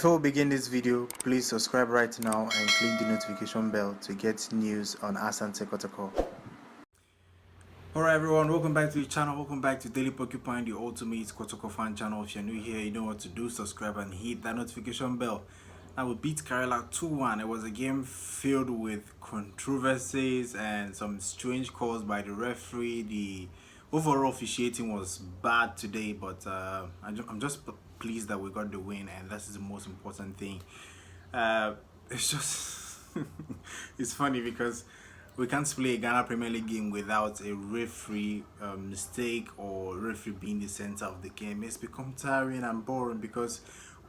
Before we begin this video, please subscribe right now and click the notification bell to get news on Asante Kotoko. Alright everyone, welcome back to the channel, welcome back to Daily Porcupine, the ultimate Kotoko fan channel. If you're new here, you know what to do, subscribe and hit that notification bell. Now we beat Karela 2-1. It was a game filled with controversies and some strange calls by the referee. The overall officiating was bad today, but I'm just pleased that we got the win, and that's the most important thing. It's just it's funny because we can't play a Ghana Premier League game without a referee mistake or referee being the center of the game. It's become tiring and boring because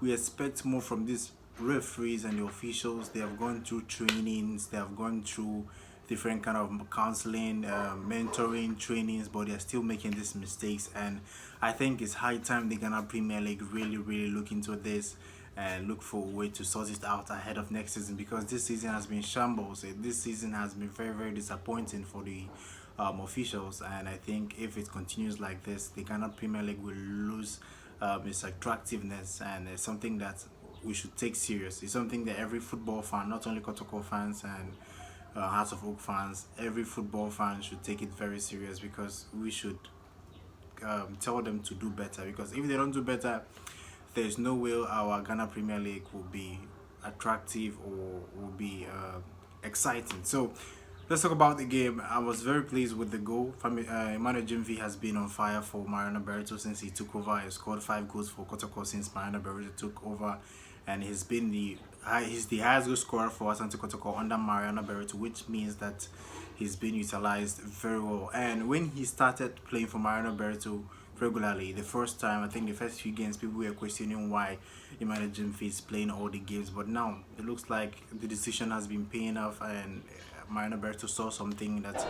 we expect more from these referees and the officials. They have gone through trainings, they have gone through different kind of counseling, mentoring trainings, but they're still making these mistakes. And I think it's high time the Ghana Premier League really look into this and look for a way to sort it out ahead of next season, because this season has been shambles. This season has been very disappointing for the officials, and I think if it continues like this, the Ghana Premier League will lose its attractiveness, and it's something that we should take serious. It's something that every football fan, not only Kotoko fans and Hearts of Oak fans, every football fan should take it very serious, because we should tell them to do better, because if they don't do better, there's no way our Ghana Premier League will be attractive or will be exciting. So let's talk about the game. I was very pleased with the goal. Emmanuel Jimvi has been on fire for Mariano Barreto since he took over. He scored 5 goals for Kotoko since Mariano Barreto took over, and he's the highest goal scorer for Asante Kotoko under Mariano Barreto, which means that he's been utilized very well. And when he started playing for Mariano Barreto regularly, the first time, I think the first few games, people were questioning why Emmanuel Jimfi is playing all the games, but now it looks like the decision has been paying off, and Mariano Berto saw something that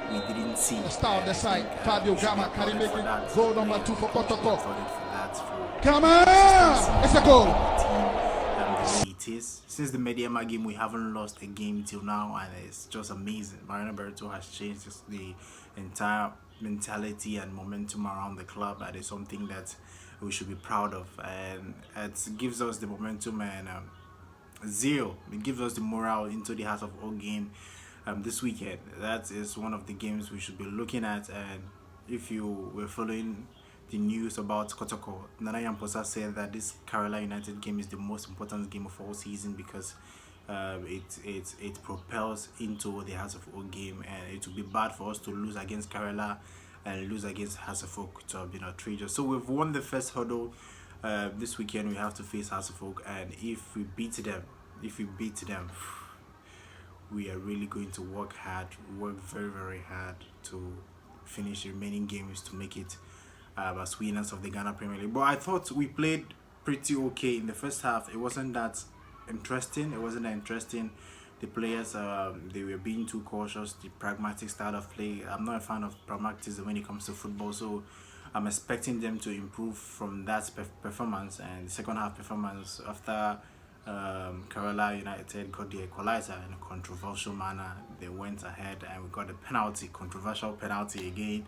we didn't see. The star of the side, Fabio Gama, can he make it? Goal number 2 for Kotoko. Gama! It's a goal! It is. Since the Mediama game, we haven't lost a game till now, and it's just amazing. Mariano Berto has changed the entire mentality and momentum around the club. That is something that we should be proud of, and it gives us the momentum and zeal. It gives us the morale into the Hearts of Oak game this weekend. That is one of the games we should be looking at. And if you were following the news about Kotoko, Nana Yamposa said that this Karela United game is the most important game of all season, because it propels into the Hearts of Oak game, and it would be bad for us to lose against Karela and lose against Hearts of Oak to have been outrageous. So we've won the first hurdle. This weekend we have to face Hearts of Oak, and if we beat them, we are really going to work very hard to finish the remaining games to make it as winners of the Ghana Premier League. But I thought we played pretty okay in the first half. It wasn't that interesting. The players, they were being too cautious. The pragmatic style of play, I'm not a fan of pragmatism when it comes to football, so I'm expecting them to improve from that performance. And the second half performance, after Karela United got the equalizer in a controversial manner, they went ahead and we got a penalty, controversial penalty again.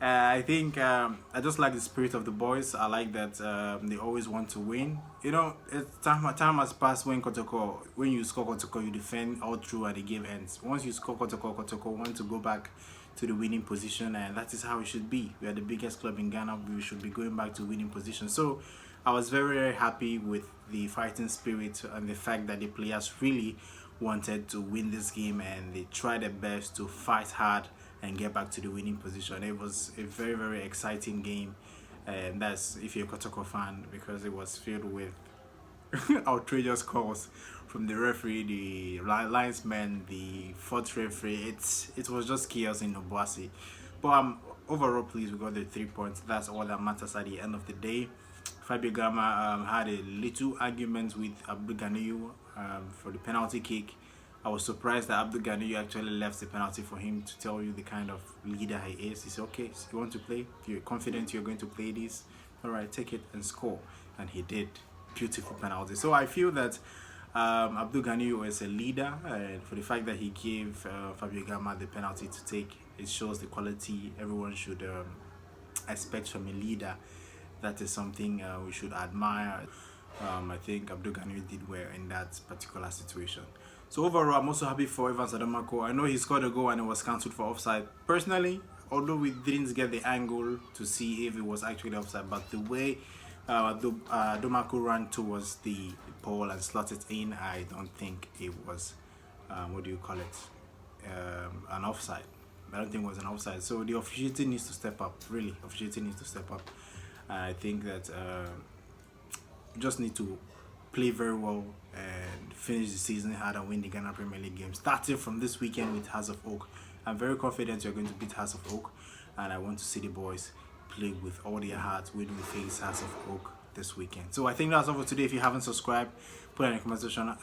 I think I just like the spirit of the boys. I like that they always want to win. You know, time has passed when you score Kotoko, you defend all through and the game ends. Once you score Kotoko want to go back to the winning position, and that is how it should be. We are the biggest club in Ghana. We should be going back to winning position. So I was very happy with the fighting spirit and the fact that the players really wanted to win this game, and they tried their best to fight hard and get back to the winning position. It was a very exciting game, and that's if you're a Kotoko fan, because it was filled with outrageous calls from the referee, the linesman, the fourth referee. It was just chaos in Obuasi. But I'm overall pleased we got the 3 points. That's all that matters at the end of the day. Fabio Gama had a little argument with Abdul Ganiyu for the penalty kick. I was surprised that Abdul Ganiyu actually left the penalty for him, to tell you the kind of leader he is. He said, okay, so you want to play? If you're confident you're going to play this, all right, take it and score. And he did. Beautiful penalty. So I feel that Abdul Ganiyu is a leader, and for the fact that he gave Fabio Gama the penalty to take, it shows the quality everyone should expect from a leader. That is something we should admire. I think Abdul Ghani did well in that particular situation. So overall, I'm also happy for Evans Adamako. I know he scored a goal and it was cancelled for offside. Personally, although we didn't get the angle to see if it was actually offside, but the way Adamako ran towards the pole and slotted in, I don't think it was, what do you call it, an offside. I don't think it was an offside. So the officiating needs to step up. Really, officiating needs to step up. I think that we just need to play very well and finish the season hard and win the Ghana Premier League game. Starting from this weekend with Hearts of Oak. I'm very confident you're going to beat Hearts of Oak, and I want to see the boys play with all their hearts when we face Hearts of Oak this weekend. So I think that's all for today. If you haven't subscribed, put in the comment section,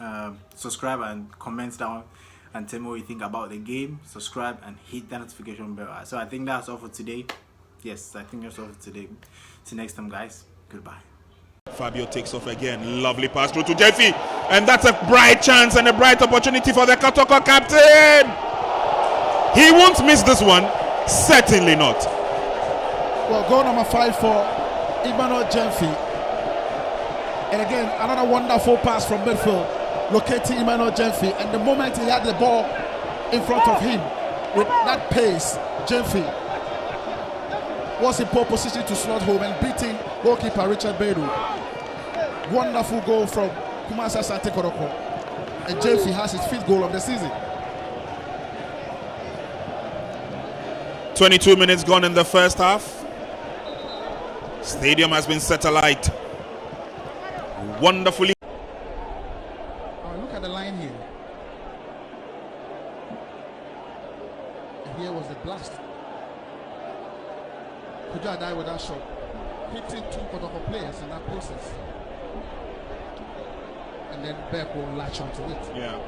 subscribe and comment down and tell me what you think about the game. Subscribe and hit that notification bell. So I think that's all for today. Yes, I think that's all for today. Till next time, guys. Goodbye. Fabio takes off again. Lovely pass through to Jeffy. And that's a bright chance and a bright opportunity for the Kotoko captain. He won't miss this one. Certainly not. Well, goal number 5 for Emmanuel Jeffy. And again, another wonderful pass from midfield, locating Emmanuel Jeffy. And the moment he had the ball in front of him, with that pace, Jeffy was in pole position to slot home and beating goalkeeper Richard Bedu. Wonderful goal from Kumasi Asante Kotoko. And Jeffy has his 5th goal of the season. 22 minutes gone in the first half. Stadium has been set alight. Wonderfully. Oh, look at the line here. And here was the blast. Kuja died with that shot, hitting 2 Kotoko players in that process. And then Beck will latch onto it. Yeah.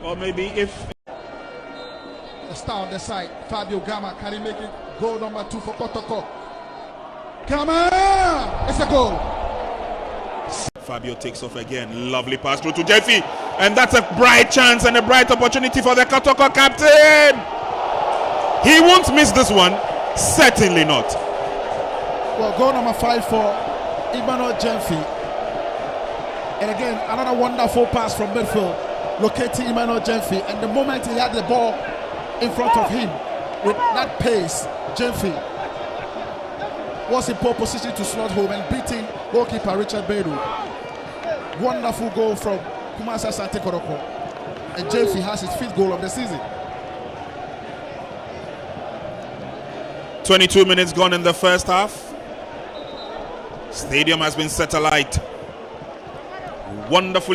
Or maybe if The star on the side, Fabio Gama, can he make it? Goal number 2 for Kotoko. Gama! It's a goal. Fabio takes off again. Lovely pass through to Jeffy. And that's a bright chance and a bright opportunity for the Kotoko captain. He won't miss this one. Certainly not. Well, goal number 5 for Emmanuel Jeffy. And again, another wonderful pass from midfield, locating Emmanuel Jeffy. And the moment he had the ball in front of him, with that pace, Jeffy was in pole position to slot home and beating goalkeeper Richard Bedu. Wonderful goal from Kumasi Asante Kotoko. And Jeffy has his 5th goal of the season. 22 minutes gone in the first half. Stadium has been set alight. Wonderfully.